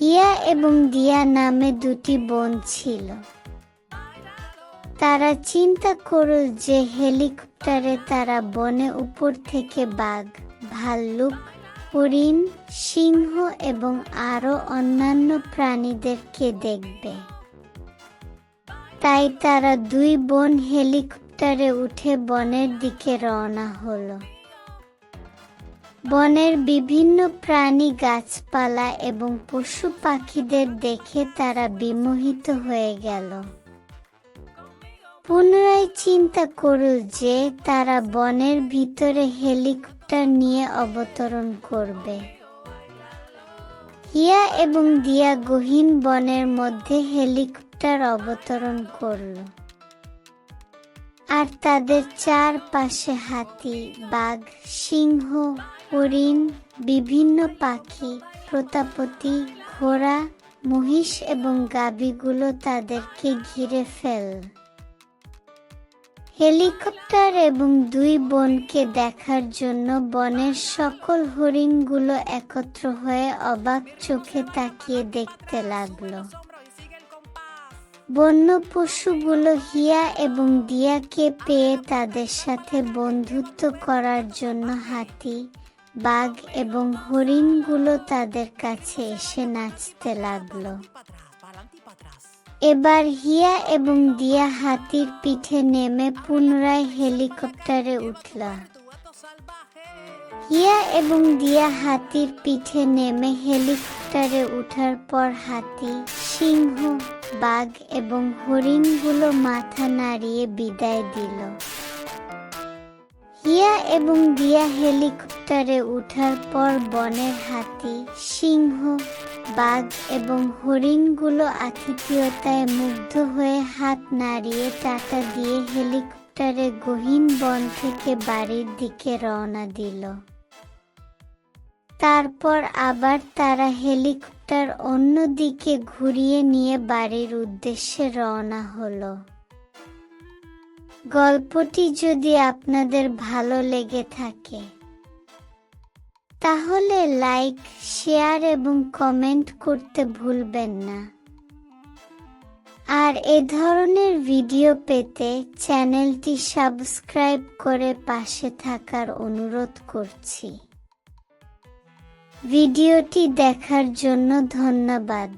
হিয়া এবং দিয়া নামে দুটি বোন ছিল। তারা চিন্তা করল যে হেলিকপ্টারে তারা বনে উপর থেকে বাঘ, ভাল্লুক, হরিণ, সিংহ এবং আরো অন্যান্য প্রাণীদেরকে দেখবে। তাই তারা দুই বোন হেলিকপ্টারে উঠে বনের দিকে রওনা হলো। বনের বিভিন্ন প্রাণী, গাছপালা এবং পশু পাখিদের দেখে তারা বিমোহিত হয়ে গেল। পুনরায় চিন্তা করল যে তারা বনের ভিতরে হেলিকপ্টার নিয়ে অবতরণ করবে। হিয়া এবং দিয়া গহীন বনের মধ্যে হেলিকপ্টার অবতরণ করল। আর তাদের চারপাশে হাতি, বাঘ, সিংহ, হরিণ, বিভিন্ন পাখি, প্রজাপতি, ঘোড়া, মহিষ এবং গাভীগুলো তাদেরকে ঘিরে ফেলল। হেলিকপ্টার এবং দুই বোনকে দেখার জন্য বনের সকল হরিণগুলো একত্র হয়ে অবাক চোখে তাকিয়ে দেখতে লাগলো। বন্য পশুগুলো হিয়া এবং দিয়াকে পেয়ে তাদের সাথে বন্ধুত্ব করার জন্য হাতি, বাঘ এবং হরিণগুলো তাদের কাছে এসে নাচতে লাগলো। এবার হিয়া এবং দিয়া হাতির পিঠে নেমে পুনরায় হেলিকপ্টারে উঠল। হিয়া এবং দিয়া হাতির পিঠে নেমে হেলিকপ্টারে ওঠার পর হাতি, সিংহ, বাঘ এবং হরিণগুলো মাথা নাড়িয়ে বিদায় দিল। হিয়া এবং দিয়া হেলিকপ্টারে ওঠার পর বনের হাতি, সিংহ, বাঘ এবং হরিণগুলো আতিথেয়তায় মুগ্ধ হয়ে হাত নাড়িয়ে টাটা দিয়ে হেলিকপ্টারে গহীন বন থেকে বাড়ির দিকে রওনা দিল। তারপর আবার তারা হেলিকপ্টার অন্য দিকে ঘুরিয়ে নিয়ে বাড়ির উদ্দেশ্যে রওনা হলো। গল্পটি যদি আপনাদের ভালো লেগে থাকে তাহলে লাইক, শেয়ার এবং কমেন্ট করতে ভুলবেন না। আর এ ধরনের ভিডিও পেতে চ্যানেলটি সাবস্ক্রাইব করে পাশে থাকার অনুরোধ করছি। ভিডিওটি দেখার জন্য ধন্যবাদ।